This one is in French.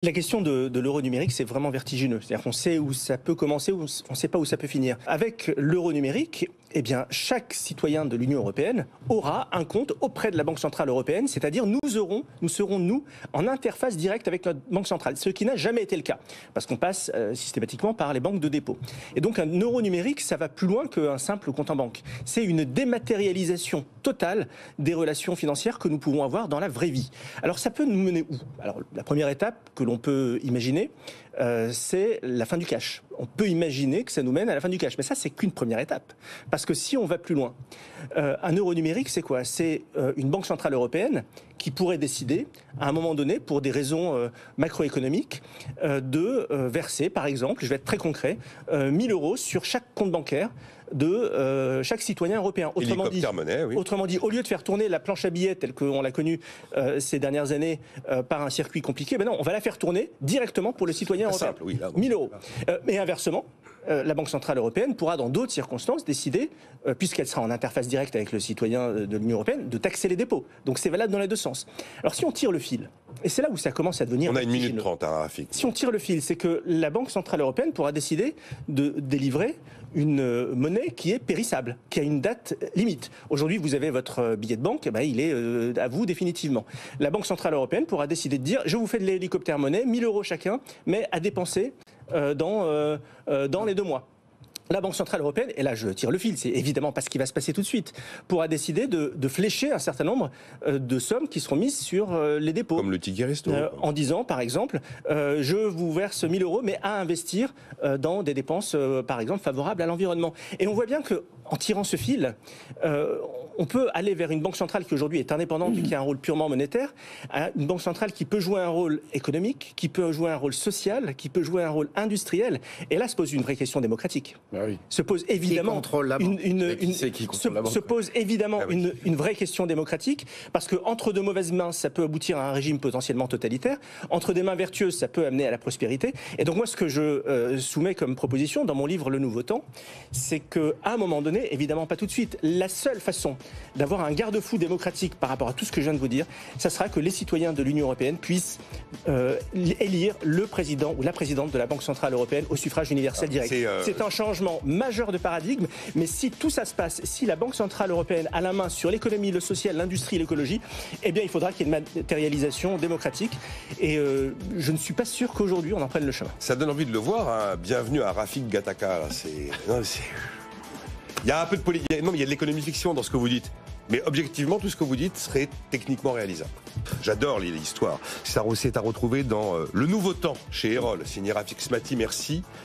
La question de l'euro numérique, c'est vraiment vertigineux. C'est-à-dire qu'on sait où ça peut commencer, on ne sait pas où ça peut finir. Avec l'euro numérique, eh bien, chaque citoyen de l'Union européenne aura un compte auprès de la Banque centrale européenne, c'est-à-dire nous serons, nous, en interface directe avec notre Banque centrale, ce qui n'a jamais été le cas, parce qu'on passe systématiquement par les banques de dépôt. Et donc un euro numérique, ça va plus loin qu'un simple compte en banque. C'est une dématérialisation totale des relations financières que nous pouvons avoir dans la vraie vie. Alors ça peut nous mener où? Alors la première étape que l'on peut imaginer, c'est la fin du cash. On peut imaginer que ça nous mène à la fin du cash. Mais ça, c'est qu'une première étape. Parce que si on va plus loin, un euro numérique, c'est quoi? C'est une banque centrale européenne qui pourrait décider, à un moment donné, pour des raisons macroéconomiques, de verser, par exemple, je vais être très concret, 1 000 euros sur chaque compte bancaire de chaque citoyen européen. Autrement dit, au lieu de faire tourner la planche à billets telle qu'on l'a connue ces dernières années par un circuit compliqué, ben non, on va la faire tourner directement pour le citoyen européen. Simple, oui, là, 1 000 euros. Et inversement, la Banque centrale européenne pourra, dans d'autres circonstances, décider, puisqu'elle sera en interface directe avec le citoyen de l'Union européenne, de taxer les dépôts. Donc c'est valable dans les deux sens. Alors si on tire le fil, et c'est là où ça commence à devenir... On a 1 minute 30, hein, Rafik. Si on tire le fil, c'est que la Banque centrale européenne pourra décider de délivrer une monnaie qui est périssable, qui a une date limite. Aujourd'hui, vous avez votre billet de banque, ben, il est à vous définitivement. La Banque centrale européenne pourra décider de dire, je vous fais de l'hélicoptère monnaie, 1 000 euros chacun, mais à dépenser dans les 2 mois. La Banque centrale européenne, et là je tire le fil, c'est évidemment pas ce qui va se passer tout de suite, pourra décider de flécher un certain nombre de sommes qui seront mises sur les dépôts. Comme le ticket resto. En disant, par exemple, je vous verse 1 000 euros, mais à investir dans des dépenses, par exemple, favorables à l'environnement. Et on voit bien qu'en tirant ce fil, on peut aller vers une banque centrale qui aujourd'hui est indépendante et qui a un rôle purement monétaire, à une banque centrale qui peut jouer un rôle économique, qui peut jouer un rôle social, qui peut jouer un rôle industriel. Et là se pose une vraie question démocratique. Ah oui. Se pose évidemment une vraie question démocratique, parce que entre de mauvaises mains, ça peut aboutir à un régime potentiellement totalitaire. Entre des mains vertueuses, ça peut amener à la prospérité. Et donc moi, ce que je soumets comme proposition dans mon livre Le Nouveau Temps, c'est qu'à un moment donné, évidemment pas tout de suite, la seule façon d'avoir un garde-fou démocratique par rapport à tout ce que je viens de vous dire, ça sera que les citoyens de l'Union européenne puissent élire le président ou la présidente de la Banque centrale européenne au suffrage universel direct. C'est un changement majeur de paradigme, mais si tout ça se passe, si la Banque centrale européenne a la main sur l'économie, le social, l'industrie, l'écologie, eh bien il faudra qu'il y ait une matérialisation démocratique. Et je ne suis pas sûr qu'aujourd'hui on en prenne le chemin. Ça donne envie de le voir, hein. Bienvenue à Rafik Gattaka. Il y a un peu de non, mais il y a de l'économie fiction dans ce que vous dites. Mais objectivement, tout ce que vous dites serait techniquement réalisable. J'adore l'histoire. C'est à retrouver dans Le Nouveau Temps, chez Erol. Signé Rafik Smati, merci.